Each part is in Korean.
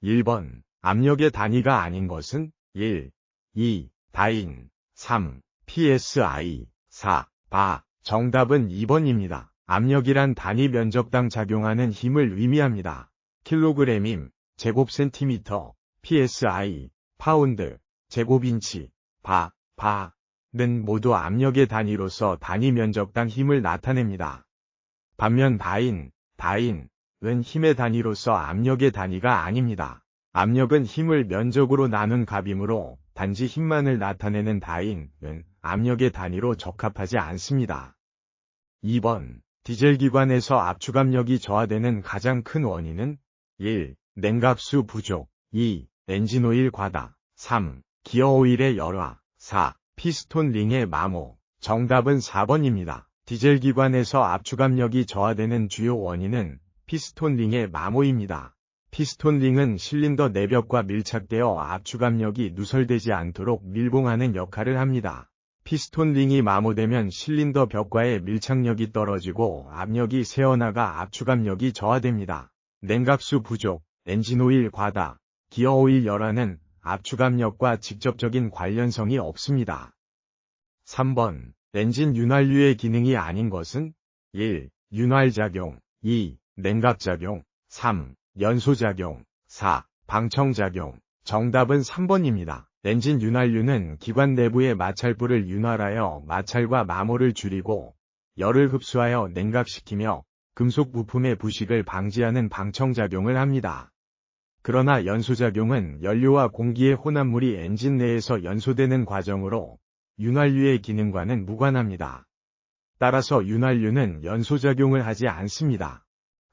1번. 압력의 단위가 아닌 것은 1, 2, 다인, 3, psi, 4, 바. 정답은 2번입니다. 압력이란 단위 면적당 작용하는 힘을 의미합니다. 킬로그램임, 제곱센티미터, psi, 파운드, 제곱인치, 바는 모두 압력의 단위로서 단위 면적당 힘을 나타냅니다. 반면 다인은 힘의 단위로서 압력의 단위가 아닙니다. 압력은 힘을 면적으로 나눈 값이므로 단지 힘만을 나타내는 다인은 압력의 단위로 적합하지 않습니다. 2번. 디젤 기관에서 압축압력이 저하되는 가장 큰 원인은 1. 냉각수 부족, 2. 엔진오일 과다, 3. 기어오일의 열화, 4. 피스톤 링의 마모. 정답은 4번입니다. 디젤 기관에서 압축압력이 저하되는 주요 원인은 피스톤 링의 마모입니다. 피스톤 링은 실린더 내벽과 밀착되어 압축압력이 누설되지 않도록 밀봉하는 역할을 합니다. 피스톤 링이 마모되면 실린더 벽과의 밀착력이 떨어지고 압력이 새어나가 압축압력이 저하됩니다. 냉각수 부족, 엔진오일 과다, 기어오일 열화는 압축압력과 직접적인 관련성이 없습니다. 3번. 엔진 윤활유의 기능이 아닌 것은 1. 윤활작용, 2. 냉각작용, 3. 연소작용, 4. 방청작용. 정답은 3번입니다. 엔진 윤활유는 기관 내부의 마찰부를 윤활하여 마찰과 마모를 줄이고 열을 흡수하여 냉각시키며 금속 부품의 부식을 방지하는 방청작용을 합니다. 그러나 연소작용은 연료와 공기의 혼합물이 엔진 내에서 연소되는 과정으로 윤활유의 기능과는 무관합니다. 따라서 윤활유는 연소작용을 하지 않습니다.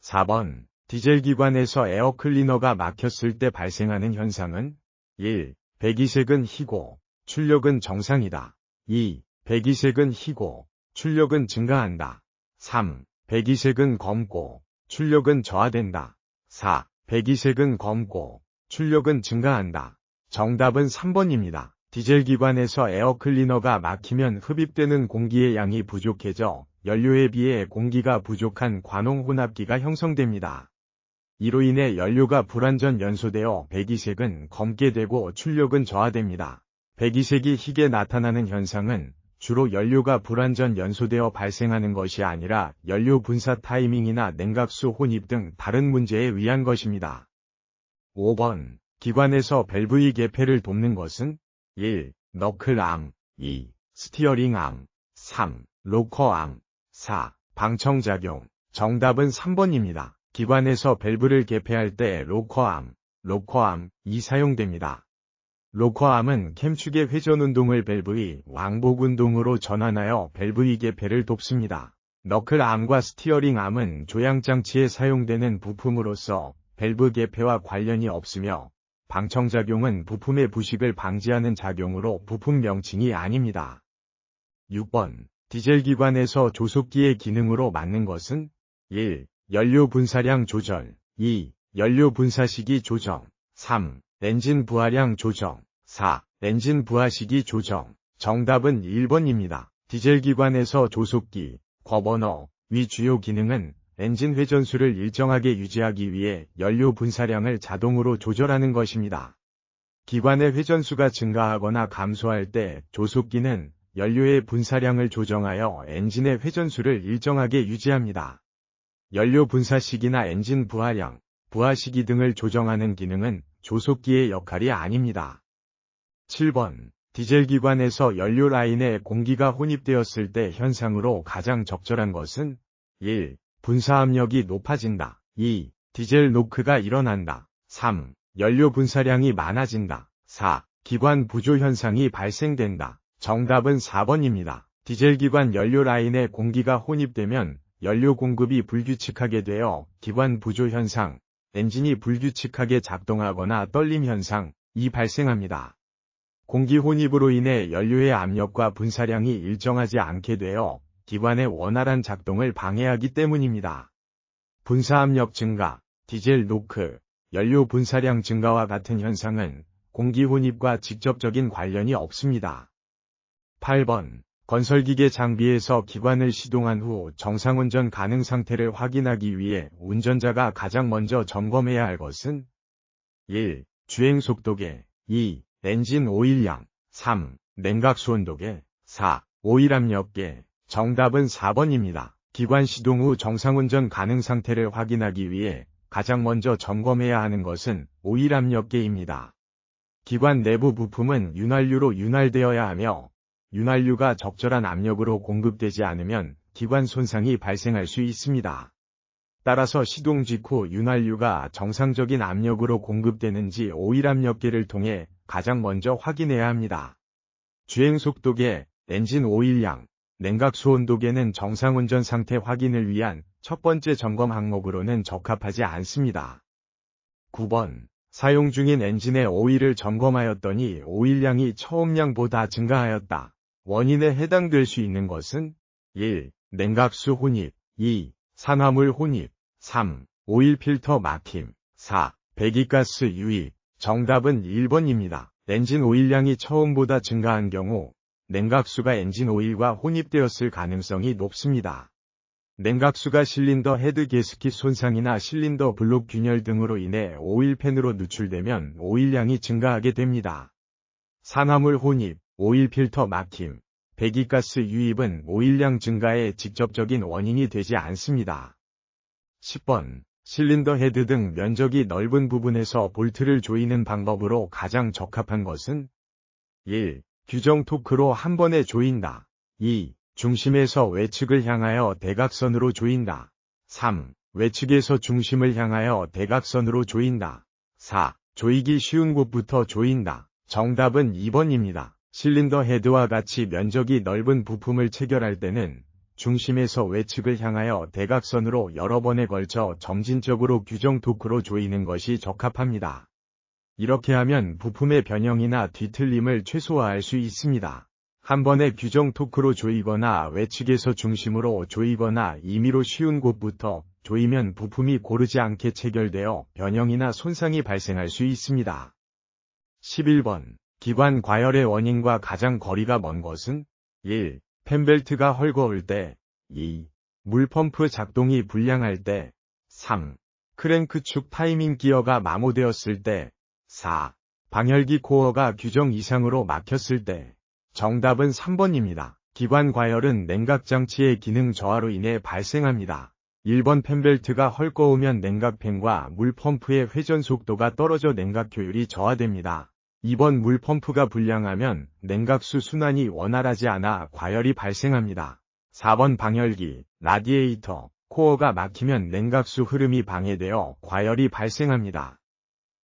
4번. 디젤 기관에서 에어클리너가 막혔을 때 발생하는 현상은 1. 배기색은 희고, 출력은 정상이다. 2. 배기색은 희고, 출력은 증가한다. 3. 배기색은 검고, 출력은 저하된다. 4. 배기색은 검고, 출력은 증가한다. 정답은 3번입니다. 디젤 기관에서 에어클리너가 막히면 흡입되는 공기의 양이 부족해져 연료에 비해 공기가 부족한 관홍혼합기가 형성됩니다. 이로 인해 연료가 불완전 연소되어 배기색은 검게 되고 출력은 저하됩니다. 배기색이 희게 나타나는 현상은 주로 연료가 불완전 연소되어 발생하는 것이 아니라 연료 분사 타이밍이나 냉각수 혼입 등 다른 문제에 의한 것입니다. 5번. 기관에서 밸브의 개폐를 돕는 것은 1. 너클암, 2. 스티어링암, 3. 로커암, 4. 방청작용. 정답은 3번입니다. 기관에서 밸브를 개폐할 때 로커암이 사용됩니다. 로커암은 캠축의 회전운동을 밸브의 왕복운동으로 전환하여 밸브의 개폐를 돕습니다. 너클암과 스티어링암은 조향장치에 사용되는 부품으로서 밸브 개폐와 관련이 없으며 방청작용은 부품의 부식을 방지하는 작용으로 부품 명칭이 아닙니다. 6번. 디젤 기관에서 조속기의 기능으로 맡는 것은 1. 연료 분사량 조절, 2. 연료 분사 시기 조정, 3. 엔진 부하량 조정, 4. 엔진 부하 시기 조정. 정답은 1번입니다. 디젤 기관에서 조속기, 거버너의 주요 기능은 엔진 회전수를 일정하게 유지하기 위해 연료 분사량을 자동으로 조절하는 것입니다. 기관의 회전수가 증가하거나 감소할 때 조속기는 연료의 분사량을 조정하여 엔진의 회전수를 일정하게 유지합니다. 연료 분사 시기나 엔진 부하량, 부하 시기 등을 조정하는 기능은 조속기의 역할이 아닙니다. 7번. 디젤 기관에서 연료 라인에 공기가 혼입되었을 때 현상으로 가장 적절한 것은 1. 분사압력이 높아진다. 2. 디젤 노크가 일어난다. 3. 연료 분사량이 많아진다. 4. 기관 부조 현상이 발생된다. 정답은 4번입니다. 디젤 기관 연료 라인에 공기가 혼입되면 연료 공급이 불규칙하게 되어 기관 부조 현상, 엔진이 불규칙하게 작동하거나 떨림 현상이 발생합니다. 공기 혼입으로 인해 연료의 압력과 분사량이 일정하지 않게 되어 기관의 원활한 작동을 방해하기 때문입니다. 분사압력 증가, 디젤 노크, 연료 분사량 증가와 같은 현상은 공기 혼입과 직접적인 관련이 없습니다. 8번. 건설기계 장비에서 기관을 시동한 후 정상운전 가능 상태를 확인하기 위해 운전자가 가장 먼저 점검해야 할 것은 1. 주행속도계 2. 엔진 오일량 3. 냉각수 온도계 4. 오일압력계. 정답은 4번입니다. 기관 시동 후 정상운전 가능 상태를 확인하기 위해 가장 먼저 점검해야 하는 것은 오일압력계입니다. 기관 내부 부품은 윤활유로 윤활되어야 하며 윤활유가 적절한 압력으로 공급되지 않으면 기관 손상이 발생할 수 있습니다. 따라서 시동 직후 윤활유가 정상적인 압력으로 공급되는지 오일압력계를 통해 가장 먼저 확인해야 합니다. 주행속도계, 엔진 오일량, 냉각수 온도계는 정상운전 상태 확인을 위한 첫 번째 점검 항목으로는 적합하지 않습니다. 9번. 사용 중인 엔진의 오일을 점검하였더니 오일량이 처음량보다 증가하였다. 원인에 해당될 수 있는 것은 1. 냉각수 혼입 2. 산화물 혼입 3. 오일 필터 막힘 4. 배기가스 유입. 정답은 1번입니다. 엔진 오일량이 처음보다 증가한 경우 냉각수가 엔진 오일과 혼입되었을 가능성이 높습니다. 냉각수가 실린더 헤드 게스킷 손상이나 실린더 블록 균열 등으로 인해 오일팬으로 누출되면 오일량이 증가하게 됩니다. 산화물 혼입, 오일 필터 막힘, 배기가스 유입은 오일량 증가의 직접적인 원인이 되지 않습니다. 10번. 실린더 헤드 등 면적이 넓은 부분에서 볼트를 조이는 방법으로 가장 적합한 것은 1. 규정 토크로 한 번에 조인다. 2. 중심에서 외측을 향하여 대각선으로 조인다. 3. 외측에서 중심을 향하여 대각선으로 조인다. 4. 조이기 쉬운 곳부터 조인다. 정답은 2번입니다. 실린더 헤드와 같이 면적이 넓은 부품을 체결할 때는 중심에서 외측을 향하여 대각선으로 여러 번에 걸쳐 점진적으로 규정 토크로 조이는 것이 적합합니다. 이렇게 하면 부품의 변형이나 뒤틀림을 최소화할 수 있습니다. 한 번에 규정 토크로 조이거나 외측에서 중심으로 조이거나 임의로 쉬운 곳부터 조이면 부품이 고르지 않게 체결되어 변형이나 손상이 발생할 수 있습니다. 11번. 기관 과열의 원인과 가장 거리가 먼 것은 1. 펜벨트가 헐거울 때 2. 물펌프 작동이 불량할 때 3. 크랭크축 타이밍 기어가 마모되었을 때 4. 방열기 코어가 규정 이상으로 막혔을 때. 정답은 3번입니다. 기관 과열은 냉각장치의 기능 저하로 인해 발생합니다. 1번 펜벨트가 헐거우면 냉각팬과 물펌프의 회전 속도가 떨어져 냉각 효율이 저하됩니다. 2번 물펌프가 불량하면 냉각수 순환이 원활하지 않아 과열이 발생합니다. 4번 방열기, 라디에이터, 코어가 막히면 냉각수 흐름이 방해되어 과열이 발생합니다.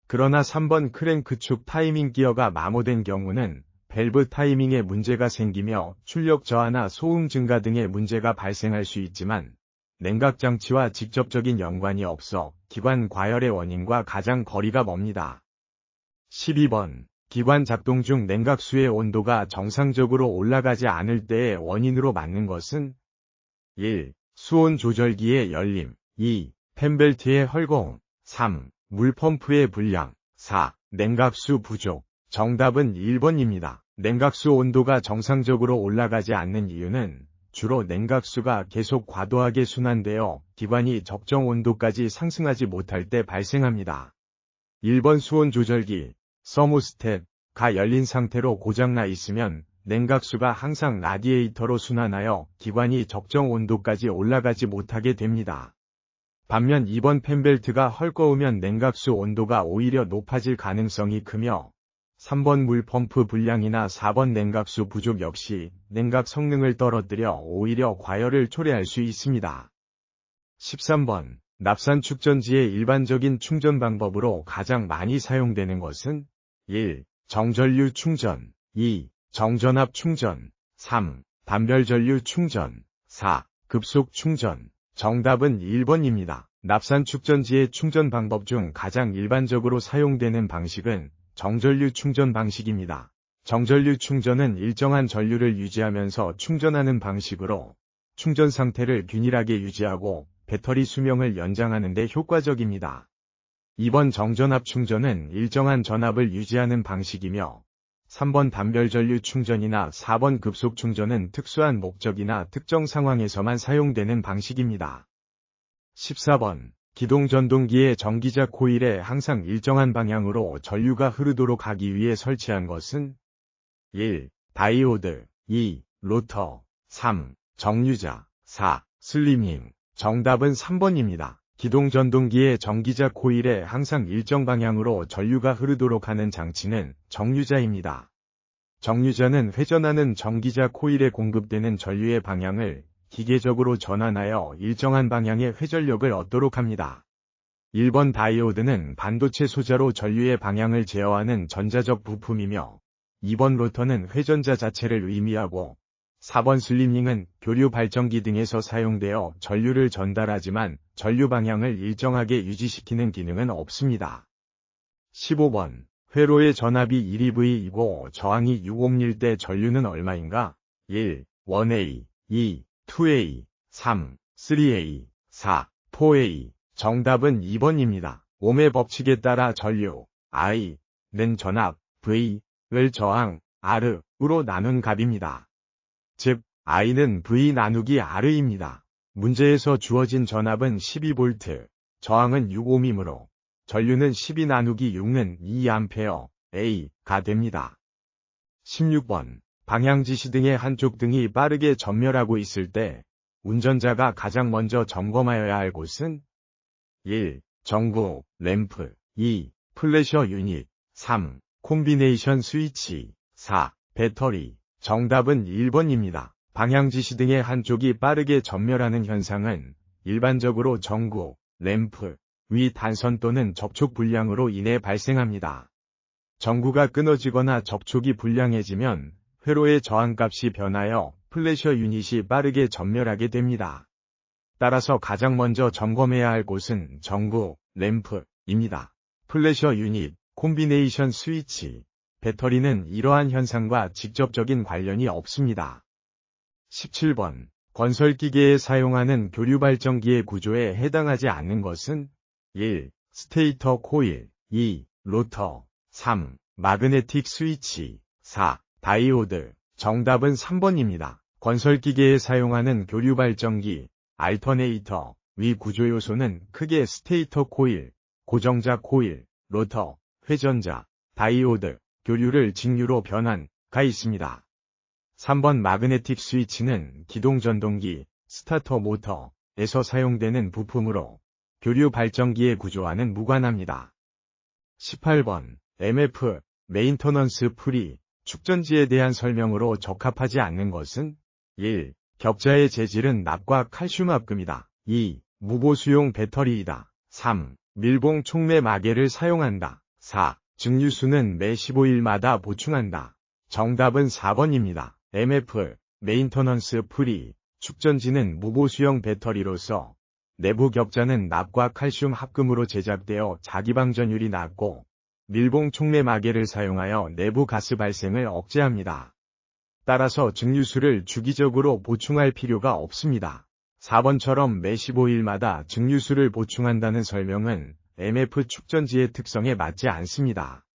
그러나 3번 크랭크축 타이밍 기어가 마모된 경우는 밸브 타이밍에 문제가 생기며 출력 저하나 소음 증가 등의 문제가 발생할 수 있지만 냉각장치와 직접적인 연관이 없어 기관 과열의 원인과 가장 거리가 멉니다. 12번. 기관 작동 중 냉각수의 온도가 정상적으로 올라가지 않을 때의 원인으로 맞는 것은 1. 수온 조절기의 열림 2. 펜벨트의 헐거움 3. 물펌프의 불량 4. 냉각수 부족. 정답은 1번입니다. 냉각수 온도가 정상적으로 올라가지 않는 이유는 주로 냉각수가 계속 과도하게 순환되어 기관이 적정 온도까지 상승하지 못할 때 발생합니다. 1번 수온 조절기, 서모스탯가 열린 상태로 고장나 있으면 냉각수가 항상 라디에이터로 순환하여 기관이 적정 온도까지 올라가지 못하게 됩니다. 반면 2번 펜벨트가 헐거우면 냉각수 온도가 오히려 높아질 가능성이 크며 3번 물펌프 불량이나 4번 냉각수 부족 역시 냉각 성능을 떨어뜨려 오히려 과열을 초래할 수 있습니다. 13번. 납산 축전지의 일반적인 충전 방법으로 가장 많이 사용되는 것은 1. 정전류 충전 2. 정전압 충전 3. 단별전류 충전 4. 급속 충전. 정답은 1번입니다. 납산 축전지의 충전 방법 중 가장 일반적으로 사용되는 방식은 정전류 충전 방식입니다. 정전류 충전은 일정한 전류를 유지하면서 충전하는 방식으로 충전 상태를 균일하게 유지하고 배터리 수명을 연장하는 데 효과적입니다. 2번 정전압 충전은 일정한 전압을 유지하는 방식이며 3번 단별전류 충전이나 4번 급속 충전은 특수한 목적이나 특정 상황에서만 사용되는 방식입니다. 14번. 기동전동기의 전기자 코일에 항상 일정한 방향으로 전류가 흐르도록 하기 위해 설치한 것은 1. 다이오드 2. 로터 3. 정류자 4. 슬리밍. 정답은 3번입니다. 기동전동기의 전기자 코일에 항상 일정 방향으로 전류가 흐르도록 하는 장치는 정류자입니다. 정류자는 회전하는 전기자 코일에 공급되는 전류의 방향을 기계적으로 전환하여 일정한 방향의 회전력을 얻도록 합니다. 1번 다이오드는 반도체 소자로 전류의 방향을 제어하는 전자적 부품이며 2번 로터는 회전자 자체를 의미하고 4번 슬리밍은 교류 발전기 등에서 사용되어 전류를 전달하지만 전류 방향을 일정하게 유지시키는 기능은 없습니다. 15번 회로의 전압이 1eV이고 저항이 6ohm일 때 전류는 얼마인가? 1. 1A 2. 2A 3. 3A 4. 4A. 정답은 2번입니다. 옴의 법칙에 따라 전류 I는 전압 V를 저항 R으로 나눈 값입니다. 즉 I는 V 나누기 R입니다. 문제에서 주어진 전압은 12V, 저항은 6ohm이므로 전류는 12 나누기 6는 2A가 됩니다. 16번 방향지시 등의 한쪽 등이 빠르게 전멸하고 있을 때 운전자가 가장 먼저 점검하여야 할 곳은 1. 전구, 램프 2. 플래셔 유닛 3. 콤비네이션 스위치 4. 배터리. 정답은 1번입니다. 방향지시 등의 한쪽이 빠르게 전멸하는 현상은 일반적으로 전구, 램프, 위 단선 또는 접촉 불량으로 인해 발생합니다. 전구가 끊어지거나 접촉이 불량해지면 회로의 저항값이 변하여 플래셔 유닛이 빠르게 전멸하게 됩니다. 따라서 가장 먼저 점검해야 할 곳은 전구, 램프입니다. 플래셔 유닛, 콤비네이션 스위치, 배터리는 이러한 현상과 직접적인 관련이 없습니다. 17번 건설기계에 사용하는 교류발전기의 구조에 해당하지 않는 것은 1. 스테이터 코일 2. 로터 3. 마그네틱 스위치 4. 다이오드. 정답은 3번입니다. 건설기계에 사용하는 교류발전기 알터네이터 위 구조요소는 크게 스테이터 코일, 고정자 코일, 로터, 회전자, 다이오드, 교류를 직류로 변환가 있습니다. 3번 마그네틱 스위치는 기동전동기, 스타터 모터에서 사용되는 부품으로 교류 발전기의 구조와는 무관합니다. 18번 MF, 메인터넌스 프리, 축전지에 대한 설명으로 적합하지 않는 것은 1. 격자의 재질은 납과 칼슘합금이다. 2. 무보수용 배터리이다. 3. 밀봉 촉매 마개를 사용한다. 4. 증류수는 매 15일마다 보충한다. 정답은 4번입니다. MF, 메인터넌스 프리, 축전지는 무보수용 배터리로서 내부 격자는 납과 칼슘 합금으로 제작되어 자기방전율이 낮고 밀봉 촉매 마개를 사용하여 내부 가스 발생을 억제합니다. 따라서 증류수를 주기적으로 보충할 필요가 없습니다. 4번처럼 매 15일마다 증류수를 보충한다는 설명은 MF 축전지의 특성에 맞지 않습니다.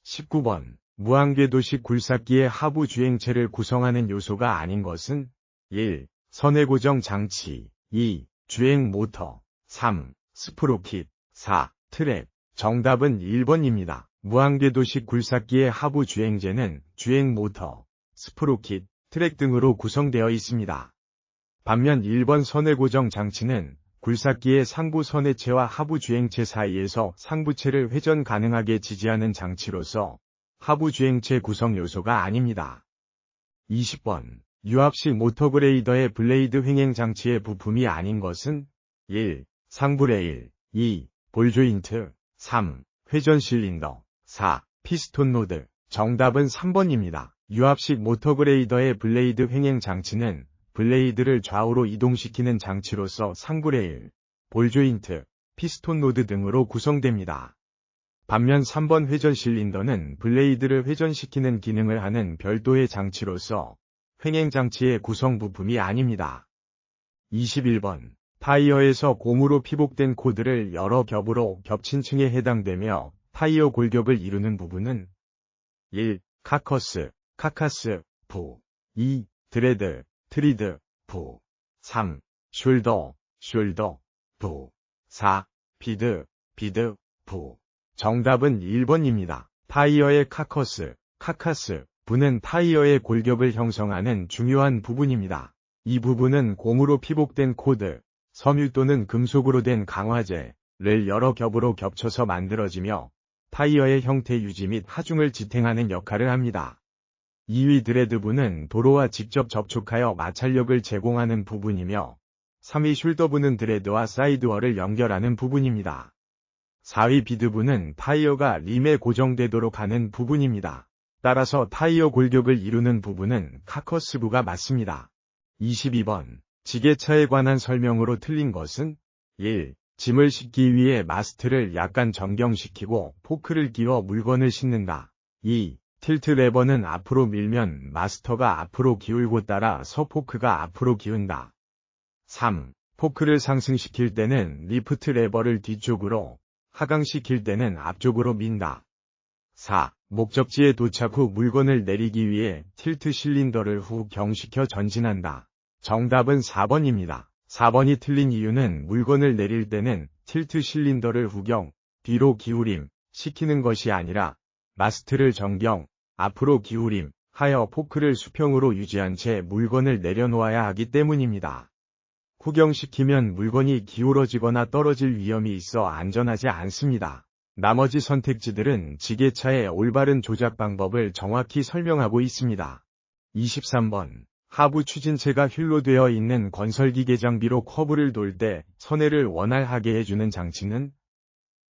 19번 무한궤도식 굴삭기의 하부 주행체를 구성하는 요소가 아닌 것은 1. 선외고정 장치 2. 주행 모터 3. 스프로킷 4. 트랩. 정답은 1번입니다. 무한궤도식 굴삭기의 하부 주행재는 주행 모터, 스프로킷, 트랙 등으로 구성되어 있습니다. 반면 1번 선외고정 장치는 굴삭기의 상부 선외체와 하부 주행체 사이에서 상부체를 회전 가능하게 지지하는 장치로서 하부 주행체 구성 요소가 아닙니다. 20번 유압식 모터그레이더의 블레이드 횡행 장치의 부품이 아닌 것은 1. 상부 레일 2. 볼 조인트 3. 회전 실린더 4. 피스톤 노드. 정답은 3번입니다. 유압식 모터그레이더의 블레이드 횡행 장치는 블레이드를 좌우로 이동시키는 장치로서 상부 레일, 볼 조인트, 피스톤 노드 등으로 구성됩니다. 반면 3번 회전 실린더는 블레이드를 회전시키는 기능을 하는 별도의 장치로서 횡행 장치의 구성 부품이 아닙니다. 21번 타이어에서 고무로 피복된 코드를 여러 겹으로 겹친 층에 해당되며 타이어 골격을 이루는 부분은 1. 카커스, 카카스, 부 2. 드레드, 트리드, 부 3. 숄더, 숄더, 부 4. 비드, 부. 정답은 1번입니다. 타이어의 카카스, 부는 타이어의 골격을 형성하는 중요한 부분입니다. 이 부분은 고무로 피복된 코드, 섬유 또는 금속으로 된 강화제를 여러 겹으로 겹쳐서 만들어지며 타이어의 형태 유지 및 하중을 지탱하는 역할을 합니다. 2위 드레드부는 도로와 직접 접촉하여 마찰력을 제공하는 부분이며 3위 숄더부는 드레드와 사이드월을 연결하는 부분입니다. 4위 비드부는 타이어가 림에 고정되도록 하는 부분입니다. 따라서 타이어 골격을 이루는 부분은 카커스부가 맞습니다. 22번. 지게차에 관한 설명으로 틀린 것은 1. 짐을 싣기 위해 마스트를 약간 전경시키고 포크를 끼워 물건을 싣는다. 2. 틸트 레버는 앞으로 밀면 마스터가 앞으로 기울고 따라서 포크가 앞으로 기운다. 3. 포크를 상승시킬 때는 리프트 레버를 뒤쪽으로, 하강시킬 때는 앞쪽으로 민다. 4. 목적지에 도착 후 물건을 내리기 위해 틸트 실린더를 후경시켜 전진한다. 정답은 4번입니다. 4번이 틀린 이유는 물건을 내릴 때는 틸트 실린더를 후경, 뒤로 기울임, 시키는 것이 아니라 마스트를 전경, 앞으로 기울임, 하여 포크를 수평으로 유지한 채 물건을 내려놓아야 하기 때문입니다. 후경시키면 물건이 기울어지거나 떨어질 위험이 있어 안전하지 않습니다. 나머지 선택지들은 지게차의 올바른 조작 방법을 정확히 설명하고 있습니다. 23번. 하부 추진체가 휠로 되어 있는 건설기계 장비로 커브를 돌 때 선회를 원활하게 해주는 장치는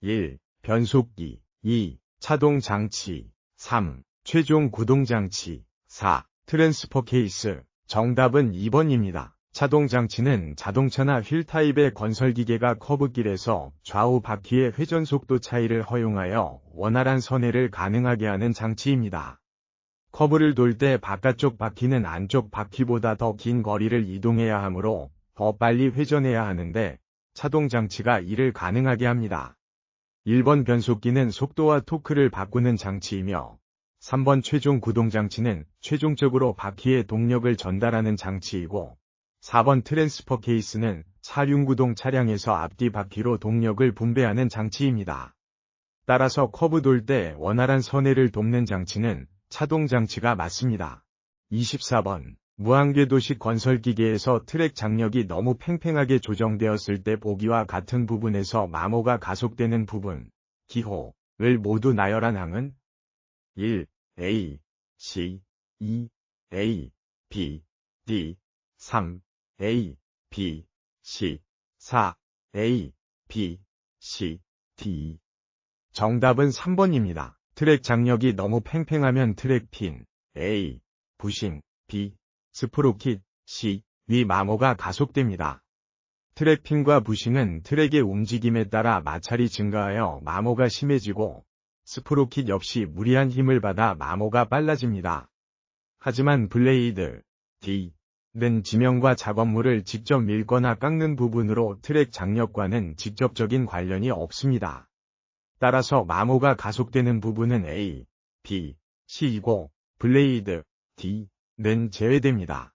1. 변속기 2. 차동 장치 3. 최종 구동 장치 4. 트랜스퍼 케이스. 정답은 2번입니다. 차동 장치는 자동차나 휠 타입의 건설기계가 커브길에서 좌우 바퀴의 회전 속도 차이를 허용하여 원활한 선회를 가능하게 하는 장치입니다. 커브를 돌 때 바깥쪽 바퀴는 안쪽 바퀴보다 더 긴 거리를 이동해야 하므로 더 빨리 회전해야 하는데 차동 장치가 이를 가능하게 합니다. 1번 변속기는 속도와 토크를 바꾸는 장치이며 3번 최종 구동 장치는 최종적으로 바퀴에 동력을 전달하는 장치이고 4번 트랜스퍼 케이스는 차륜구동 차량에서 앞뒤 바퀴로 동력을 분배하는 장치입니다. 따라서 커브 돌 때 원활한 선회를 돕는 장치는 차동 장치가 맞습니다. 24번. 무한궤도식 건설기계에서 트랙 장력이 너무 팽팽하게 조정되었을 때 보기와 같은 부분에서 마모가 가속되는 부분, 기호를 모두 나열한 항은 1. A, C, 2. A, B, D, 3. A, B, C, 4. A, B, C, D. 정답은 3번입니다. 트랙 장력이 너무 팽팽하면 트랙 핀, A, 부싱, B, 스프로킷, C, 위 마모가 가속됩니다. 트랙 핀과 부싱은 트랙의 움직임에 따라 마찰이 증가하여 마모가 심해지고 스프로킷 역시 무리한 힘을 받아 마모가 빨라집니다. 하지만 블레이드, D는 지면과 작업물을 직접 밀거나 깎는 부분으로 트랙 장력과는 직접적인 관련이 없습니다. 따라서 마모가 가속되는 부분은 A, B, C이고 블레이드, D는 제외됩니다.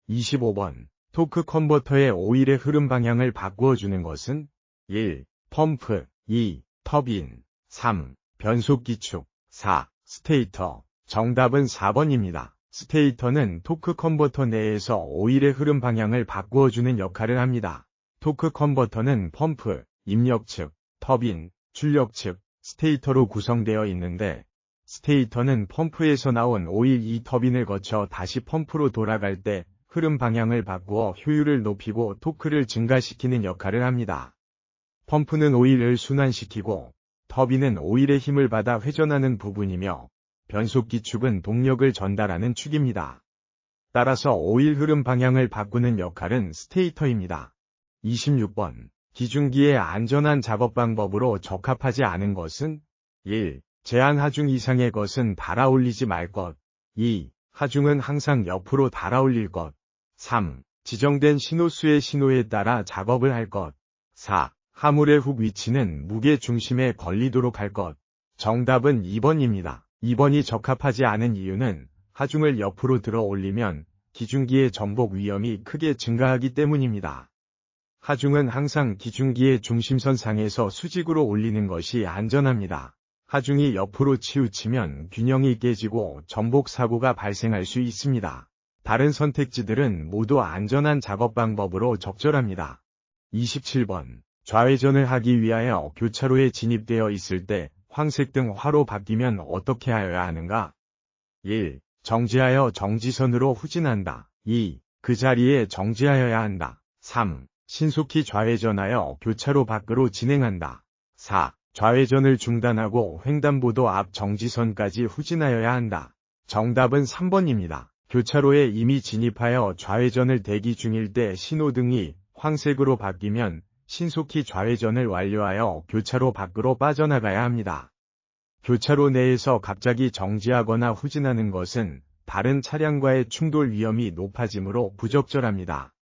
25번. 토크 컨버터의 오일의 흐름 방향을 바꾸어주는 것은 1. 펌프 2. 터빈 3. 변속기축 4. 스테이터. 정답은 4번입니다. 스테이터는 토크 컨버터 내에서 오일의 흐름 방향을 바꾸어주는 역할을 합니다. 토크 컨버터는 펌프, 입력 측, 터빈, 출력 측, 스테이터로 구성되어 있는데 스테이터는 펌프에서 나온 오일 이 터빈을 거쳐 다시 펌프로 돌아갈 때 흐름 방향을 바꾸어 효율을 높이고 토크를 증가시키는 역할을 합니다. 펌프는 오일을 순환시키고 터빈은 오일의 힘을 받아 회전하는 부분이며 변속기축은 동력을 전달하는 축입니다. 따라서 오일 흐름 방향을 바꾸는 역할은 스테이터입니다. 26번. 기중기의 안전한 작업 방법으로 적합하지 않은 것은 1. 제한 하중 이상의 것은 달아올리지 말 것 2. 하중은 항상 옆으로 달아올릴 것 3. 지정된 신호수의 신호에 따라 작업을 할 것 4. 하물의 훅 위치는 무게 중심에 걸리도록 할 것. 정답은 2번입니다. 2번이 적합하지 않은 이유는 하중을 옆으로 들어 올리면 기중기의 전복 위험이 크게 증가하기 때문입니다. 하중은 항상 기중기의 중심선상에서 수직으로 올리는 것이 안전합니다. 하중이 옆으로 치우치면 균형이 깨지고 전복 사고가 발생할 수 있습니다. 다른 선택지들은 모두 안전한 작업 방법으로 적절합니다. 27번. 좌회전을 하기 위하여 교차로에 진입되어 있을 때 황색등 화로 바뀌면 어떻게 하여야 하는가? 1. 정지하여 정지선으로 후진한다. 2. 그 자리에 정지하여야 한다. 3. 신속히 좌회전하여 교차로 밖으로 진행한다. 4. 좌회전을 중단하고 횡단보도 앞 정지선까지 후진하여야 한다. 정답은 3번입니다. 교차로에 이미 진입하여 좌회전을 대기 중일 때 신호등이 황색으로 바뀌면 신속히 좌회전을 완료하여 교차로 밖으로 빠져나가야 합니다. 교차로 내에서 갑자기 정지하거나 후진하는 것은 다른 차량과의 충돌 위험이 높아지므로 부적절합니다.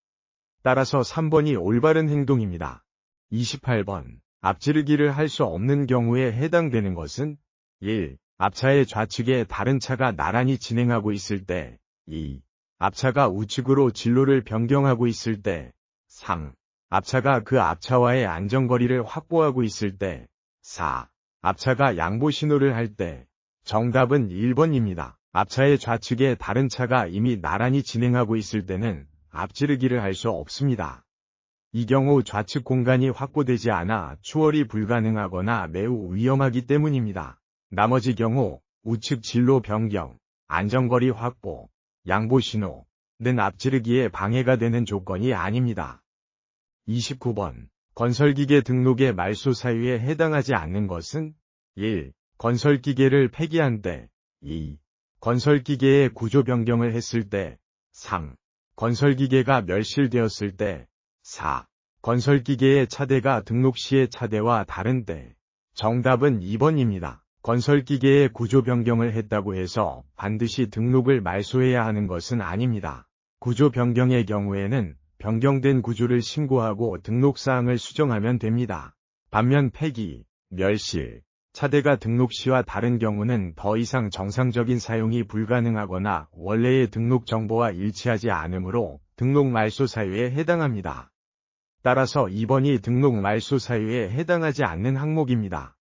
따라서 3번이 올바른 행동입니다. 28번. 앞지르기를 할 수 없는 경우에 해당되는 것은 1. 앞차의 좌측에 다른 차가 나란히 진행하고 있을 때 2. 앞차가 우측으로 진로를 변경하고 있을 때 3. 앞차가 그 앞차와의 안전거리를 확보하고 있을 때 4. 앞차가 양보 신호를 할 때. 정답은 1번입니다. 앞차의 좌측에 다른 차가 이미 나란히 진행하고 있을 때는 앞지르기를 할 수 없습니다. 이 경우 좌측 공간이 확보되지 않아 추월이 불가능하거나 매우 위험하기 때문입니다. 나머지 경우 우측 진로 변경, 안전거리 확보, 양보 신호는 앞지르기에 방해가 되는 조건이 아닙니다. 29번. 건설기계 등록의 말소 사유에 해당하지 않는 것은 1. 건설기계를 폐기한 때 2. 건설기계의 구조 변경을 했을 때 3. 건설기계가 멸실되었을 때 4. 건설기계의 차대가 등록 시의 차대와 다른 때. 정답은 2번입니다. 건설기계의 구조 변경을 했다고 해서 반드시 등록을 말소해야 하는 것은 아닙니다. 구조 변경의 경우에는 변경된 구조를 신고하고 등록사항을 수정하면 됩니다. 반면 폐기, 멸실, 차대가 등록 시와 다른 경우는 더 이상 정상적인 사용이 불가능하거나 원래의 등록 정보와 일치하지 않으므로 등록 말소 사유에 해당합니다. 따라서 2번이 등록 말소 사유에 해당하지 않는 항목입니다.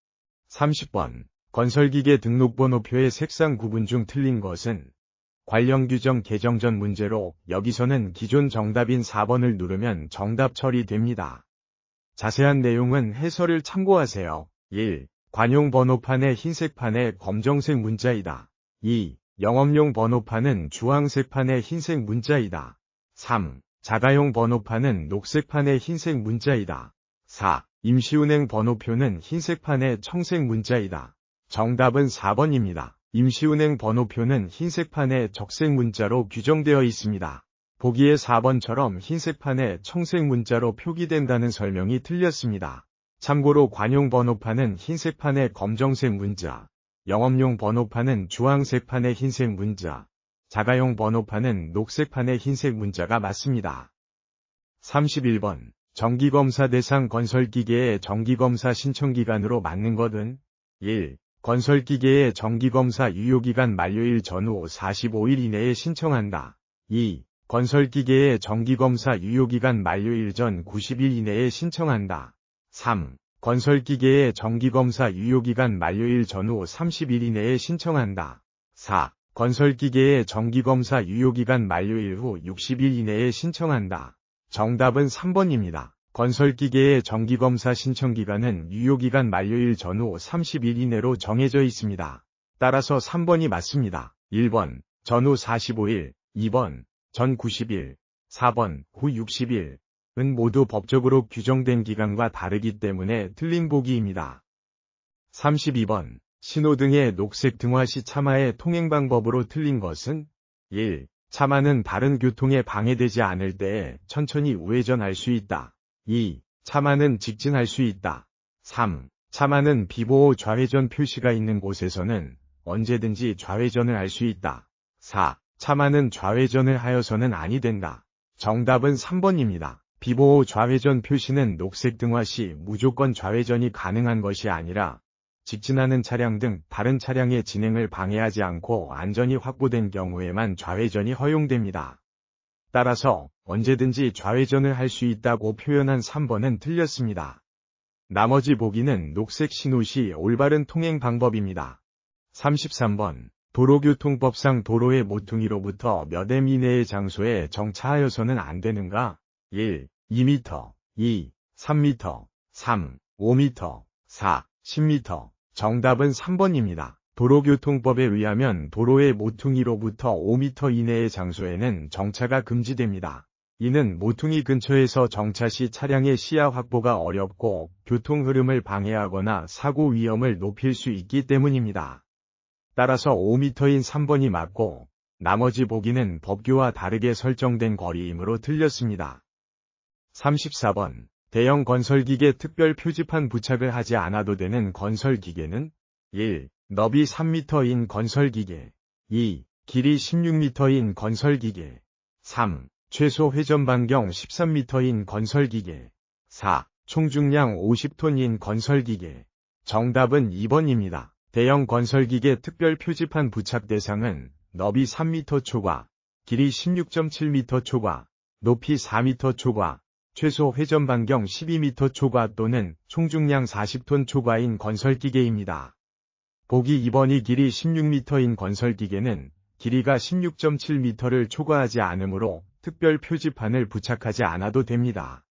30번. 건설기계 등록번호표의 색상 구분 중 틀린 것은 관련 규정 개정 전 문제로 여기서는 기존 정답인 4번을 누르면 정답 처리됩니다. 자세한 내용은 해설을 참고하세요. 1. 관용 번호판의 흰색 판에 검정색 문자이다. 2. 영업용 번호판은 주황색 판에 흰색 문자이다. 3. 자가용 번호판은 녹색 판에 흰색 문자이다. 4. 임시운행 번호표는 흰색 판에 청색 문자이다. 정답은 4번입니다. 임시운행 번호표는 흰색 판에 적색 문자로 규정되어 있습니다. 보기에 4번처럼 흰색 판에 청색 문자로 표기된다는 설명이 틀렸습니다. 참고로 관용 번호판은 흰색 판에 검정색 문자, 영업용 번호판은 주황색 판에 흰색 문자, 자가용 번호판은 녹색 판에 흰색 문자가 맞습니다. 31번. 정기검사 대상 건설기계의 정기검사 신청기간으로 맞는 것은 1. 건설기계의 정기검사 유효기간 만료일 전후 45일 이내에 신청한다. 2. 건설기계의 정기검사 유효기간 만료일 전 90일 이내에 신청한다. 3. 건설기계의 정기검사 유효기간 만료일 전후 30일 이내에 신청한다. 4. 건설기계의 정기검사 유효기간 만료일 후 60일 이내에 신청한다. 정답은 3번입니다. 건설기계의 정기검사 신청기간은 유효기간 만료일 전후 30일 이내로 정해져 있습니다. 따라서 3번이 맞습니다. 1번, 전후 45일, 2번, 전 90일, 4번, 후 60일. 은 모두 법적으로 규정된 기간과 다르기 때문에 틀린 보기입니다. 32번. 신호등의 녹색 등화 시 차마의 통행 방법으로 틀린 것은 1. 차마는 다른 교통에 방해되지 않을 때에 천천히 우회전할 수 있다. 2. 차마는 직진할 수 있다. 3. 차마는 비보호 좌회전 표시가 있는 곳에서는 언제든지 좌회전을 할 수 있다. 4. 차마는 좌회전을 하여서는 아니 된다. 정답은 3번입니다. 비보호 좌회전 표시는 녹색 등화 시 무조건 좌회전이 가능한 것이 아니라 직진하는 차량 등 다른 차량의 진행을 방해하지 않고 안전이 확보된 경우에만 좌회전이 허용됩니다. 따라서 언제든지 좌회전을 할 수 있다고 표현한 3번은 틀렸습니다. 나머지 보기는 녹색 신호시 올바른 통행 방법입니다. 33번. 도로교통법상 도로의 모퉁이로부터 몇 m 이내의 장소에 정차하여서는 안 되는가? 1. 2m, 2. 3m, 3. 5m, 4. 10m. 정답은 3번입니다. 도로교통법에 의하면 도로의 모퉁이로부터 5m 이내의 장소에는 정차가 금지됩니다. 이는 모퉁이 근처에서 정차 시 차량의 시야 확보가 어렵고 교통 흐름을 방해하거나 사고 위험을 높일 수 있기 때문입니다. 따라서 5m인 3번이 맞고 나머지 보기는 법규와 다르게 설정된 거리이므로 틀렸습니다. 34번. 대형 건설기계 특별 표지판 부착을 하지 않아도 되는 건설기계는 1. 너비 3m인 건설기계 2. 길이 16m인 건설기계 3. 최소 회전 반경 13m인 건설기계 4. 총중량 50톤인 건설기계. 정답은 2번입니다. 대형 건설기계 특별 표지판 부착 대상은 너비 3m 초과, 길이 16.7m 초과, 높이 4m 초과, 최소 회전 반경 12m 초과 또는 총중량 40톤 초과인 건설기계입니다. 보기 2번이 길이 16m인 건설기계는 길이가 16.7m를 초과하지 않으므로 특별 표지판을 부착하지 않아도 됩니다.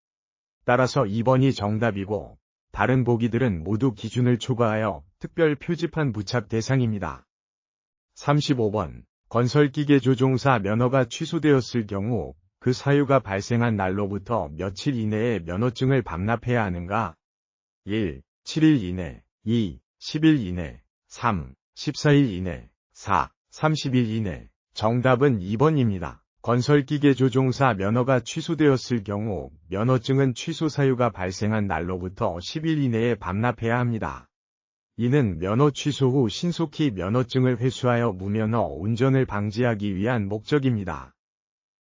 따라서 2번이 정답이고 다른 보기들은 모두 기준을 초과하여 특별 표지판 부착 대상입니다. 35번. 건설기계 조종사 면허가 취소되었을 경우 그 사유가 발생한 날로부터 며칠 이내에 면허증을 반납해야 하는가? 1. 7일 이내 2. 10일 이내 3. 14일 이내 4. 30일 이내. 정답은 2번입니다. 건설기계 조종사 면허가 취소되었을 경우 면허증은 취소 사유가 발생한 날로부터 10일 이내에 반납해야 합니다. 이는 면허 취소 후 신속히 면허증을 회수하여 무면허 운전을 방지하기 위한 목적입니다.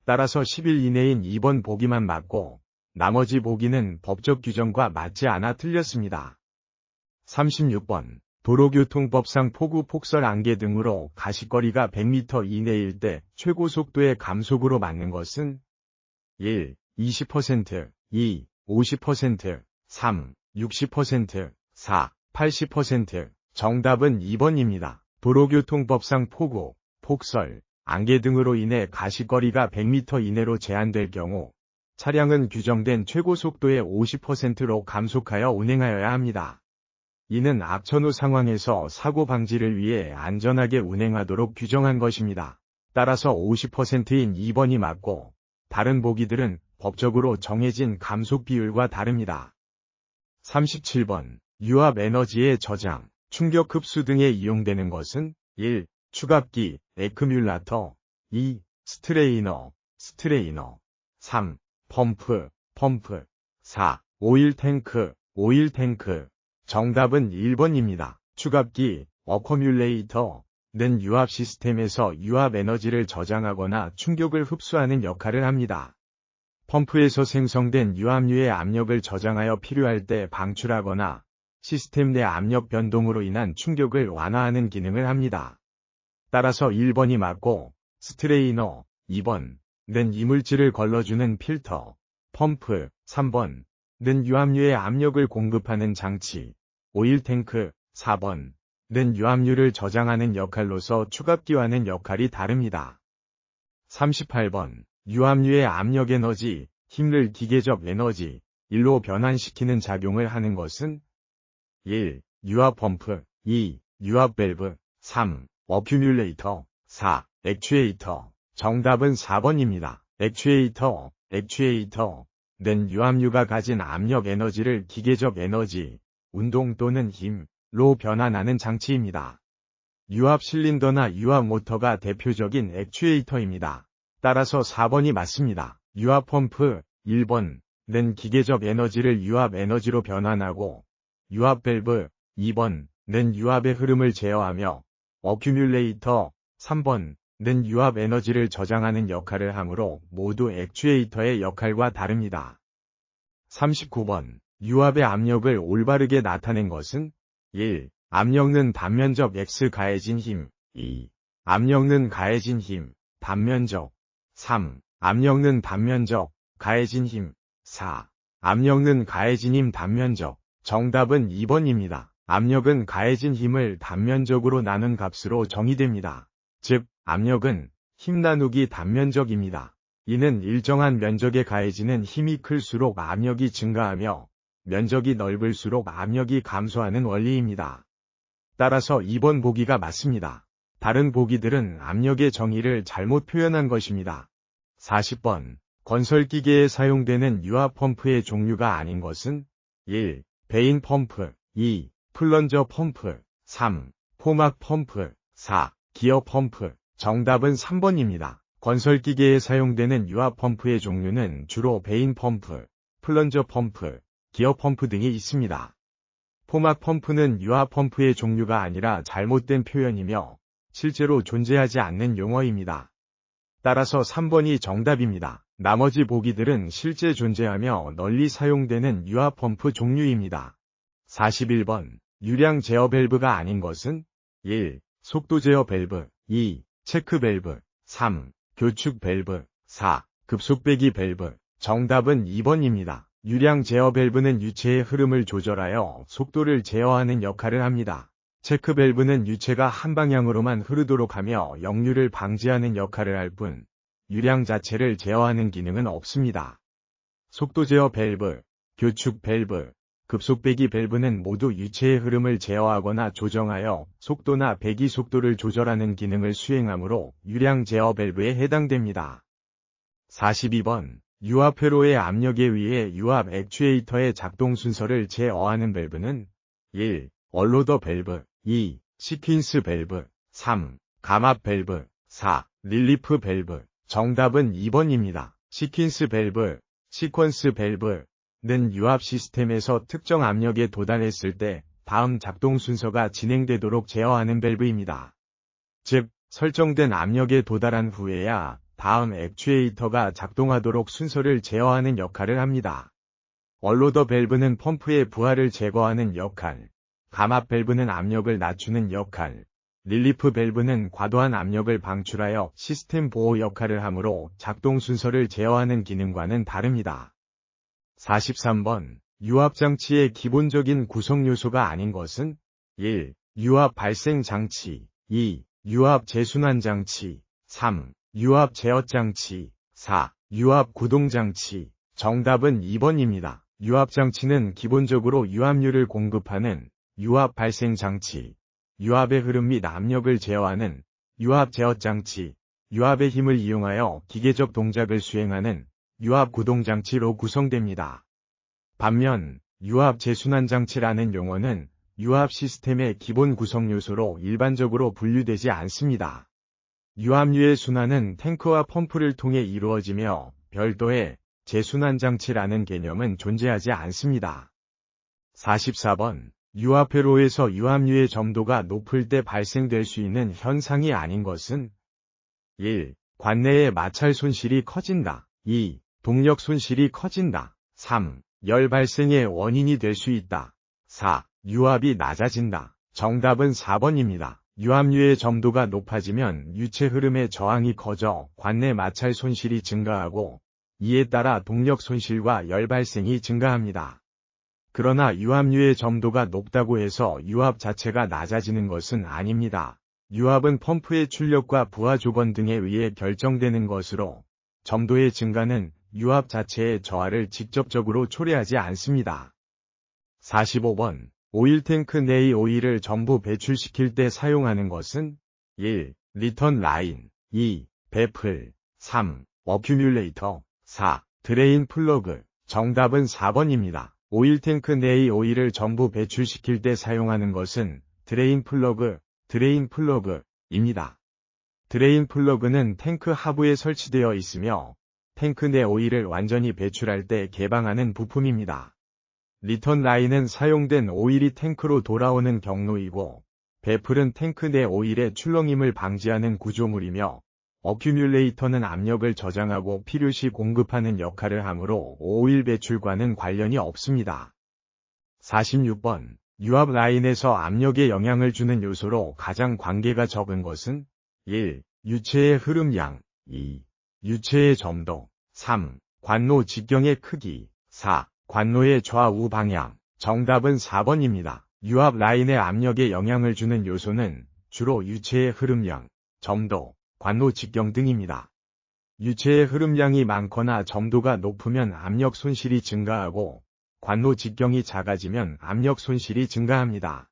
따라서 10일 이내인 2번 보기만 맞고 나머지 보기는 법적 규정과 맞지 않아 틀렸습니다. 36번. 도로교통법상 폭우, 폭설, 안개 등으로 가시거리가 100m 이내일 때 최고 속도의 감속으로 맞는 것은 1. 20%, 2. 50%, 3. 60%, 4. 80%. 정답은 2번입니다. 도로교통법상 폭우, 폭설, 안개 등으로 인해 가시거리가 100m 이내로 제한될 경우 차량은 규정된 최고 속도의 50%로 감속하여 운행하여야 합니다. 이는 악천후 상황에서 사고 방지를 위해 안전하게 운행하도록 규정한 것입니다. 따라서 50%인 2번이 맞고 다른 보기들은 법적으로 정해진 감속 비율과 다릅니다. 37번. 유압 에너지의 저장, 충격 흡수 등에 이용되는 것은 1. 추갑기, 에크뮬라터 2. 스트레이너, 3. 펌프, 4. 오일 탱크. 정답은 1번입니다. 추갑기, 어커뮬레이터는 유압 시스템에서 유압 에너지를 저장하거나 충격을 흡수하는 역할을 합니다. 펌프에서 생성된 유압류의 압력을 저장하여 필요할 때 방출하거나 시스템 내 압력 변동으로 인한 충격을 완화하는 기능을 합니다. 따라서 1번이 맞고 스트레이너, 2번은 이물질을 걸러주는 필터, 펌프, 3번은 유압류의 압력을 공급하는 장치, 오일탱크, 4번은 유압류를 저장하는 역할로서 추갑기와는 역할이 다릅니다. 38번. 유압류의 압력 에너지, 힘을 기계적 에너지, 1로 변환시키는 작용을 하는 것은 1. 유압 펌프 2. 유압 밸브 3. 어큐뮬레이터 4. 액추에이터. 정답은 4번입니다. 액추에이터는 유압류가 가진 압력 에너지를 기계적 에너지, 운동 또는 힘로 변환하는 장치입니다. 유압 실린더나 유압 모터가 대표적인 액추에이터입니다. 따라서 4번이 맞습니다. 유압 펌프 1번은 기계적 에너지를 유압 에너지로 변환하고 유압 밸브 2번은 유압의 흐름을 제어하며 어큐뮬레이터 3번은 유압 에너지를 저장하는 역할을 하므로 모두 액추에이터의 역할과 다릅니다. 39번. 유압의 압력을 올바르게 나타낸 것은 1. 압력는 단면적 X 가해진 힘 2. 압력는 가해진 힘 단면적 3. 압력는 단면적, 가해진 힘. 4. 압력는 가해진 힘 단면적. 정답은 2번입니다. 압력은 가해진 힘을 단면적으로 나눈 값으로 정의됩니다. 즉, 압력은 힘 나누기 단면적입니다. 이는 일정한 면적에 가해지는 힘이 클수록 압력이 증가하며 면적이 넓을수록 압력이 감소하는 원리입니다. 따라서 2번 보기가 맞습니다. 다른 보기들은 압력의 정의를 잘못 표현한 것입니다. 40번. 건설기계에 사용되는 유압펌프의 종류가 아닌 것은 1. 베인 펌프 2. 플런저 펌프 3. 포막 펌프 4. 기어 펌프. 정답은 3번입니다. 건설기계에 사용되는 유압펌프의 종류는 주로 베인 펌프, 플런저 펌프, 기어 펌프 등이 있습니다. 포막 펌프는 유압펌프의 종류가 아니라 잘못된 표현이며 실제로 존재하지 않는 용어입니다. 따라서 3번이 정답입니다. 나머지 보기들은 실제 존재하며 널리 사용되는 유압펌프 종류입니다. 41번. 유량 제어 밸브가 아닌 것은 1. 속도 제어 밸브 2. 체크 밸브 3. 교축 밸브 4. 급속배기 밸브. 정답은 2번입니다. 유량 제어 밸브는 유체의 흐름을 조절하여 속도를 제어하는 역할을 합니다. 체크 밸브는 유체가 한 방향으로만 흐르도록 하며 역류를 방지하는 역할을 할 뿐, 유량 자체를 제어하는 기능은 없습니다. 속도 제어 밸브, 교축 밸브, 급속배기 밸브는 모두 유체의 흐름을 제어하거나 조정하여 속도나 배기 속도를 조절하는 기능을 수행하므로 유량 제어 밸브에 해당됩니다. 42번. 유압 회로의 압력에 의해 유압 액추에이터의 작동 순서를 제어하는 밸브는 1. 얼로더 밸브 2. 시퀸스 밸브 3. 감압 밸브 4. 릴리프 밸브. 정답은 2번입니다. 시퀸스 밸브, 시퀀스 밸브는 유압 시스템에서 특정 압력에 도달했을 때 다음 작동 순서가 진행되도록 제어하는 밸브입니다. 즉, 설정된 압력에 도달한 후에야 다음 액추에이터가 작동하도록 순서를 제어하는 역할을 합니다. 얼로더 밸브는 펌프의 부하를 제거하는 역할, 감압 밸브는 압력을 낮추는 역할, 릴리프 밸브는 과도한 압력을 방출하여 시스템 보호 역할을 하므로 작동 순서를 제어하는 기능과는 다릅니다. 43번. 유압 장치의 기본적인 구성 요소가 아닌 것은 1. 유압 발생 장치 2. 유압 재순환 장치 3. 유압 제어 장치 4. 유압 구동 장치. 정답은 2번입니다. 유압 장치는 기본적으로 유압류를 공급하는 유압 발생 장치, 유압의 흐름 및 압력을 제어하는 유압 제어 장치, 유압의 힘을 이용하여 기계적 동작을 수행하는 유압 구동 장치로 구성됩니다. 반면 유압 재순환 장치라는 용어는 유압 시스템의 기본 구성 요소로 일반적으로 분류되지 않습니다. 유압류의 순환은 탱크와 펌프를 통해 이루어지며 별도의 재순환 장치라는 개념은 존재하지 않습니다. 44번. 유압 회로에서 유압류의 점도가 높을 때 발생될 수 있는 현상이 아닌 것은 1. 관내의 마찰 손실이 커진다. 2. 동력 손실이 커진다. 3. 열 발생의 원인이 될 수 있다. 4. 유압이 낮아진다. 정답은 4번입니다. 유압류의 점도가 높아지면 유체 흐름의 저항이 커져 관내 마찰 손실이 증가하고 이에 따라 동력 손실과 열 발생이 증가합니다. 그러나 유압류의 점도가 높다고 해서 유압 자체가 낮아지는 것은 아닙니다. 유압은 펌프의 출력과 부하 조건 등에 의해 결정되는 것으로 점도의 증가는 유압 자체의 저하를 직접적으로 초래하지 않습니다. 45번. 오일탱크 내의 오일을 전부 배출시킬 때 사용하는 것은 1. 리턴 라인 2. 배플 3. 어큐뮬레이터 4. 드레인 플러그. 정답은 4번입니다. 오일탱크 내의 오일을 전부 배출시킬 때 사용하는 것은 드레인 플러그입니다. 드레인 플러그는 탱크 하부에 설치되어 있으며 탱크 내 오일을 완전히 배출할 때 개방하는 부품입니다. 리턴 라인은 사용된 오일이 탱크로 돌아오는 경로이고 배플은 탱크 내 오일의 출렁임을 방지하는 구조물이며 어큐뮬레이터는 압력을 저장하고 필요시 공급하는 역할을 하므로 오일 배출과는 관련이 없습니다. 46번. 유압 라인에서 압력에 영향을 주는 요소로 가장 관계가 적은 것은 1. 유체의 흐름량 2. 유체의 점도. 3. 관노 직경의 크기. 4. 관노의 좌우 방향. 정답은 4번입니다. 유압 라인의 압력에 영향을 주는 요소는 주로 유체의 흐름량, 점도, 관노 직경 등입니다. 유체의 흐름량이 많거나 점도가 높으면 압력 손실이 증가하고 관노 직경이 작아지면 압력 손실이 증가합니다.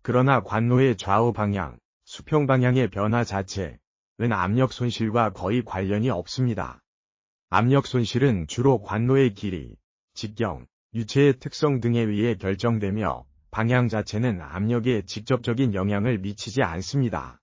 그러나 관노의 좌우 방향, 수평 방향의 변화 자체는 압력 손실과 거의 관련이 없습니다. 압력 손실은 주로 관노의 길이, 직경, 유체의 특성 등에 의해 결정되며 방향 자체는 압력에 직접적인 영향을 미치지 않습니다.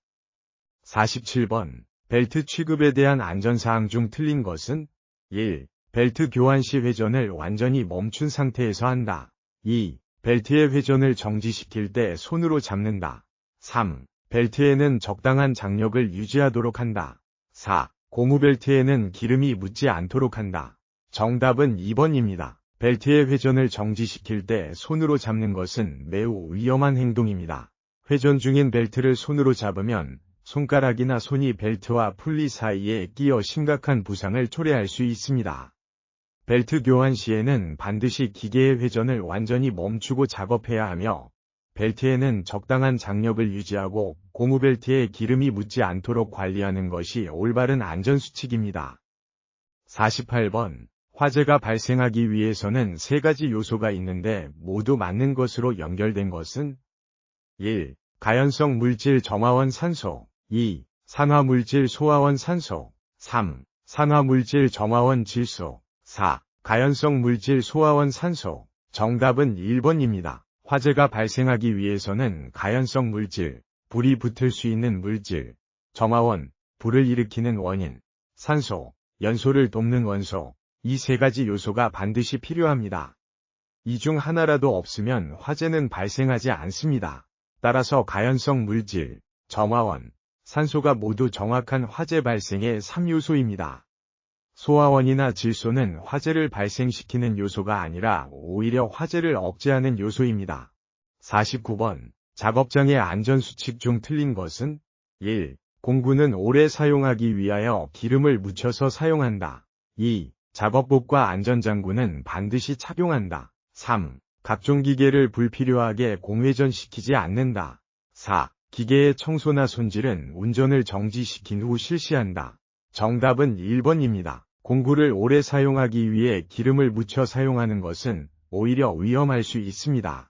47번. 벨트 취급에 대한 안전사항 중 틀린 것은? 1. 벨트 교환 시 회전을 완전히 멈춘 상태에서 한다. 2. 벨트의 회전을 정지시킬 때 손으로 잡는다. 3. 벨트에는 적당한 장력을 유지하도록 한다. 4. 고무벨트에는 기름이 묻지 않도록 한다. 정답은 2번입니다. 벨트의 회전을 정지시킬 때 손으로 잡는 것은 매우 위험한 행동입니다. 회전 중인 벨트를 손으로 잡으면 손가락이나 손이 벨트와 풀리 사이에 끼어 심각한 부상을 초래할 수 있습니다. 벨트 교환 시에는 반드시 기계의 회전을 완전히 멈추고 작업해야 하며 벨트에는 적당한 장력을 유지하고 고무벨트에 기름이 묻지 않도록 관리하는 것이 올바른 안전수칙입니다. 48번. 화재가 발생하기 위해서는 세 가지 요소가 있는데 모두 맞는 것으로 연결된 것은? 1. 가연성 물질 점화원 산소. 2. 산화물질 소화원 산소. 3. 산화물질 점화원 질소. 4. 가연성 물질 소화원 산소. 정답은 1번입니다. 화재가 발생하기 위해서는 가연성 물질, 불이 붙을 수 있는 물질, 점화원, 불을 일으키는 원인, 산소, 연소를 돕는 원소, 이 세 가지 요소가 반드시 필요합니다. 이 중 하나라도 없으면 화재는 발생하지 않습니다. 따라서 가연성 물질, 점화원, 산소가 모두 정확한 화재 발생의 3요소입니다. 소화원이나 질소는 화재를 발생시키는 요소가 아니라 오히려 화재를 억제하는 요소입니다. 49번. 작업장의 안전수칙 중 틀린 것은? 1. 공구는 오래 사용하기 위하여 기름을 묻혀서 사용한다. 2. 작업복과 안전장구는 반드시 착용한다. 3. 각종 기계를 불필요하게 공회전시키지 않는다. 4. 기계의 청소나 손질은 운전을 정지시킨 후 실시한다. 정답은 1번입니다. 공구를 오래 사용하기 위해 기름을 묻혀 사용하는 것은 오히려 위험할 수 있습니다.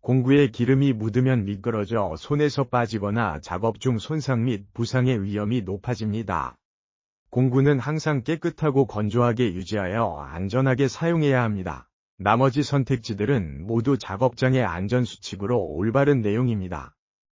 공구에 기름이 묻으면 미끄러져 손에서 빠지거나 작업 중 손상 및 부상의 위험이 높아집니다. 공구는 항상 깨끗하고 건조하게 유지하여 안전하게 사용해야 합니다. 나머지 선택지들은 모두 작업장의 안전수칙으로 올바른 내용입니다.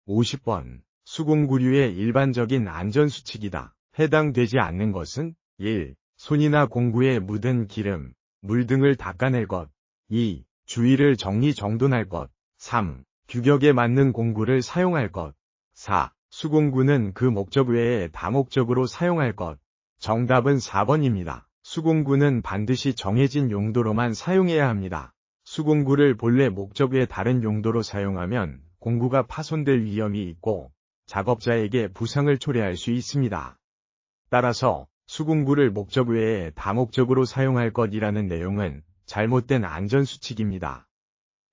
50번. 수공구류의 일반적인 안전수칙이다. 해당되지 않는 것은? 1. 손이나 공구에 묻은 기름, 물 등을 닦아낼 것. 2. 주위를 정리정돈할 것. 3. 규격에 맞는 공구를 사용할 것. 4. 수공구는 그 목적 외에 다목적으로 사용할 것. 정답은 4번입니다. 수공구는 반드시 정해진 용도로만 사용해야 합니다. 수공구를 본래 목적 외 다른 용도로 사용하면 공구가 파손될 위험이 있고 작업자에게 부상을 초래할 수 있습니다. 따라서 수공구를 목적 외에 다목적으로 사용할 것이라는 내용은 잘못된 안전수칙입니다.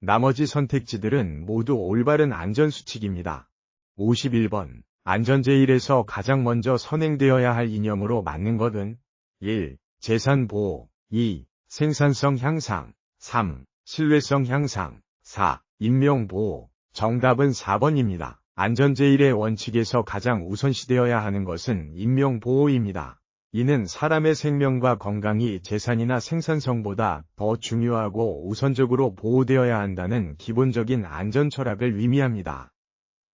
나머지 선택지들은 모두 올바른 안전수칙입니다. 51번. 안전제일에서 가장 먼저 선행되어야 할 이념으로 맞는 것은? 1. 재산보호. 2. 생산성 향상. 3. 신뢰성 향상. 4. 인명보호. 정답은 4번입니다. 안전제일의 원칙에서 가장 우선시되어야 하는 것은 인명보호입니다. 이는 사람의 생명과 건강이 재산이나 생산성보다 더 중요하고 우선적으로 보호되어야 한다는 기본적인 안전 철학을 의미합니다.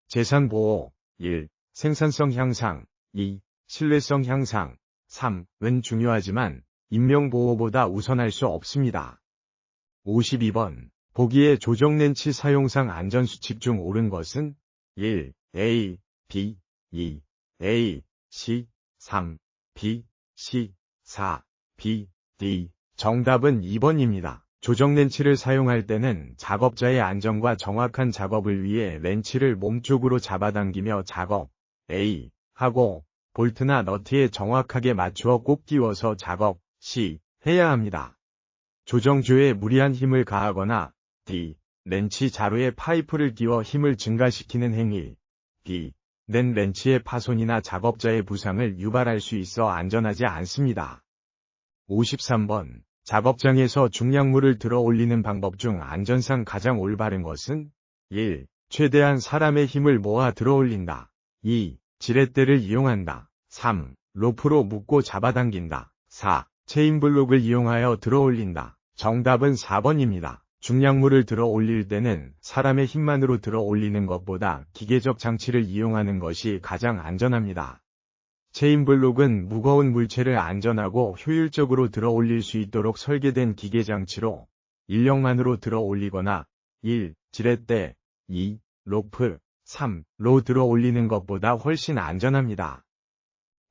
재산보호. 1. 생산성 향상. 2. 신뢰성 향상. 3은 중요하지만 인명보호보다 우선할 수 없습니다. 52번. 보기의 조정렌치 사용상 안전수칙 중 옳은 것은? 1. A, B, 2. A, C, 3. B, C, 4. B, D. 정답은 2번입니다. 조정렌치를 사용할 때는 작업자의 안전과 정확한 작업을 위해 렌치를 몸쪽으로 잡아당기며 작업 A 하고 볼트나 너트에 정확하게 맞추어 꼭 끼워서 작업, 시, 해야 합니다. 조정조에 무리한 힘을 가하거나 D. 렌치 자루에 파이프를 끼워 힘을 증가시키는 행위 D. 낸 렌치의 파손이나 작업자의 부상을 유발할 수 있어 안전하지 않습니다. 53번. 작업장에서 중량물을 들어 올리는 방법 중 안전상 가장 올바른 것은 1. 최대한 사람의 힘을 모아 들어 올린다. 2. 지렛대를 이용한다. 3. 로프로 묶고 잡아당긴다. 4. 체인블록을 이용하여 들어 올린다. 정답은 4번입니다. 중량물을 들어 올릴 때는 사람의 힘만으로 들어 올리는 것보다 기계적 장치를 이용하는 것이 가장 안전합니다. 체인블록은 무거운 물체를 안전하고 효율적으로 들어 올릴 수 있도록 설계된 기계 장치로 인력만으로 들어 올리거나 1. 지렛대, 2. 로프, 3. 로 들어 올리는 것보다 훨씬 안전합니다.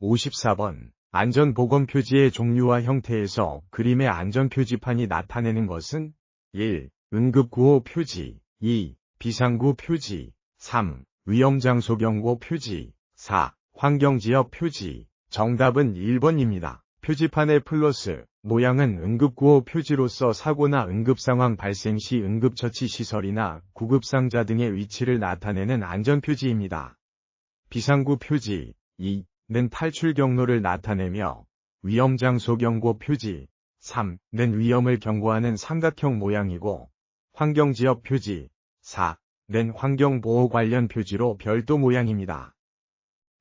54번. 안전보건 표지의 종류와 형태에서 그림의 안전표지판이 나타내는 것은 1. 응급구호 표지 2. 비상구 표지 3. 위험장소 경고 표지 4. 환경지역 표지 정답은 1번입니다. 표지판의 플러스 모양은 응급구호 표지로서 사고나 응급상황 발생 시 응급처치 시설이나 구급상자 등의 위치를 나타내는 안전표지입니다. 비상구 표지 2는 탈출 경로를 나타내며 위험장소 경고 표지 3는 위험을 경고하는 삼각형 모양이고 환경지역 표지 4는 환경보호 관련 표지로 별도 모양입니다.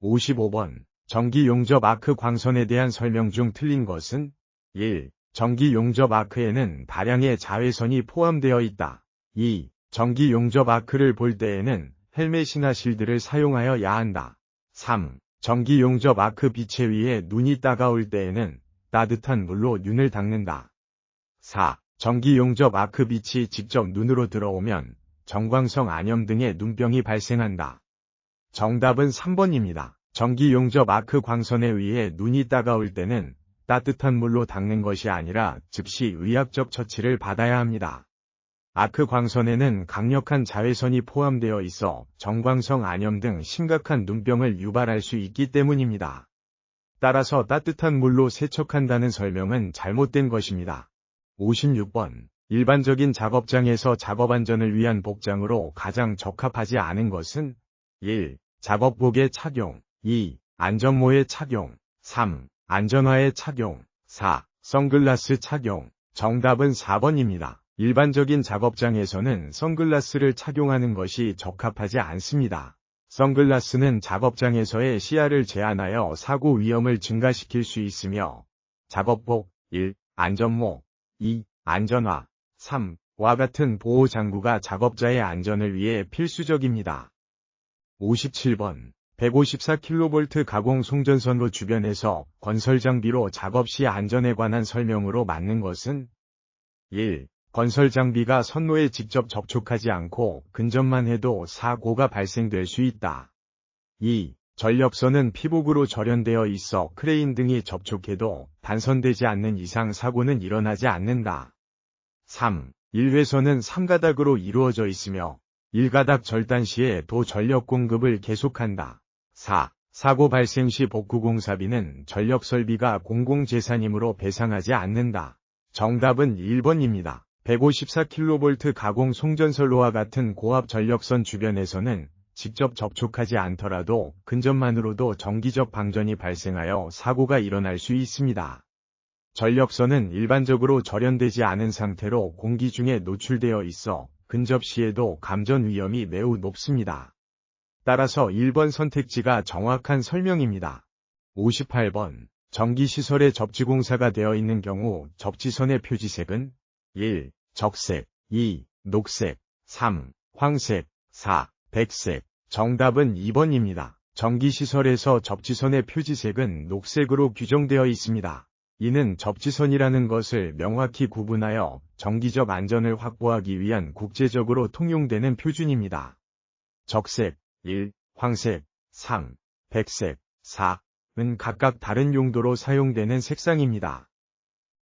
55번. 전기용접 아크 광선에 대한 설명 중 틀린 것은 1. 전기용접 아크에는 다량의 자외선이 포함되어 있다. 2. 전기용접 아크를 볼 때에는 헬멧이나 실드를 사용하여야 한다. 3. 전기용접 아크 빛에 의해 눈이 따가울 때에는 따뜻한 물로 눈을 닦는다. 4. 전기용접 아크 빛이 직접 눈으로 들어오면 정광성 안염 등의 눈병이 발생한다. 정답은 3번입니다. 전기용접 아크 광선에 의해 눈이 따가울 때는 따뜻한 물로 닦는 것이 아니라 즉시 의학적 처치를 받아야 합니다. 아크 광선에는 강력한 자외선이 포함되어 있어 정광성 안염 등 심각한 눈병을 유발할 수 있기 때문입니다. 따라서 따뜻한 물로 세척한다는 설명은 잘못된 것입니다. 56번. 일반적인 작업장에서 작업 안전을 위한 복장으로 가장 적합하지 않은 것은 1. 작업복의 착용 2. 안전모의 착용 3. 안전화의 착용 4. 선글라스 착용 정답은 4번입니다. 일반적인 작업장에서는 선글라스를 착용하는 것이 적합하지 않습니다. 선글라스는 작업장에서의 시야를 제한하여 사고 위험을 증가시킬 수 있으며 작업복 1. 안전모 2. 안전화 3와 같은 보호장구가 작업자의 안전을 위해 필수적입니다. 57번. 154kV 가공 송전선로 주변에서 건설장비로 작업 시 안전에 관한 설명으로 맞는 것은 1. 건설장비가 선로에 직접 접촉하지 않고 근접만 해도 사고가 발생될 수 있다. 2. 전력선은 피복으로 절연되어 있어 크레인 등이 접촉해도 단선되지 않는 이상 사고는 일어나지 않는다. 3. 일회선은 3가닥으로 이루어져 있으며 1가닥 절단 시에 도 전력 공급을 계속한다. 4. 사고 발생 시 복구공사비는 전력설비가 공공재산이므로 배상하지 않는다. 정답은 1번입니다. 154kV 가공 송전선로와 같은 고압 전력선 주변에서는 직접 접촉하지 않더라도 근접만으로도 정기적 방전이 발생하여 사고가 일어날 수 있습니다. 전력선은 일반적으로 절연되지 않은 상태로 공기 중에 노출되어 있어 근접 시에도 감전 위험이 매우 높습니다. 따라서 1번 선택지가 정확한 설명입니다. 58번. 전기시설에 접지공사가 되어 있는 경우 접지선의 표지색은 1. 적색 2. 녹색 3. 황색 4. 백색 정답은 2번입니다. 전기시설에서 접지선의 표지색은 녹색으로 규정되어 있습니다. 이는 접지선이라는 것을 명확히 구분하여 정기적 안전을 확보하기 위한 국제적으로 통용되는 표준입니다. 적색 1. 황색 3. 백색 4은 각각 다른 용도로 사용되는 색상입니다.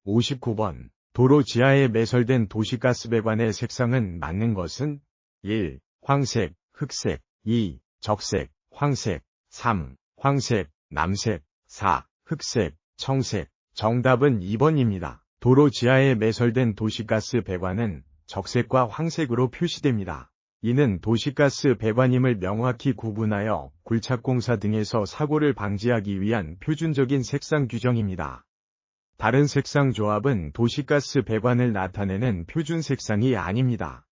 59번. 도로 지하에 매설된 도시가스배관의 색상은 맞는 것은 1. 황색, 흑색 2. 적색, 황색 3. 황색, 남색, 4. 흑색, 청색. 정답은 2번입니다. 도로 지하에 매설된 도시가스 배관은 적색과 황색으로 표시됩니다. 이는 도시가스 배관임을 명확히 구분하여 굴착공사 등에서 사고를 방지하기 위한 표준적인 색상 규정입니다. 다른 색상 조합은 도시가스 배관을 나타내는 표준 색상이 아닙니다.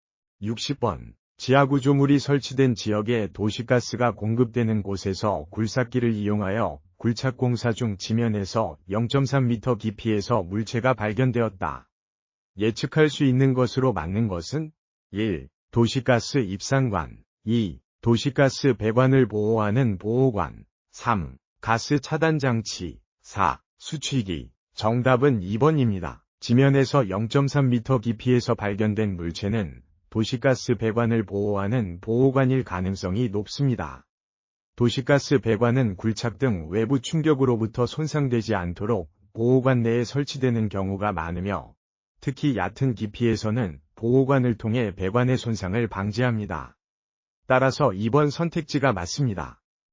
60번. 지하구조물이 설치된 지역에 도시가스가 공급되는 곳에서 굴삭기를 이용하여 굴착공사 중 지면에서 0.3m 깊이에서 물체가 발견되었다. 예측할 수 있는 것으로 맞는 것은 1. 도시가스 입상관 2. 도시가스 배관을 보호하는 보호관 3. 가스 차단 장치 4. 수취기. 정답은 2번입니다. 지면에서 0.3m 깊이에서 발견된 물체는 도시가스 배관을 보호하는 보호관일 가능성이 높습니다. 도시가스 배관은 굴착 등 외부 충격으로부터 손상되지 않도록 보호관 내에 설치되는 경우가 많으며 특히 얕은 깊이에서는 보호관을 통해 배관의 손상을 방지합니다. 따라서 2번 선택지가 맞습니다.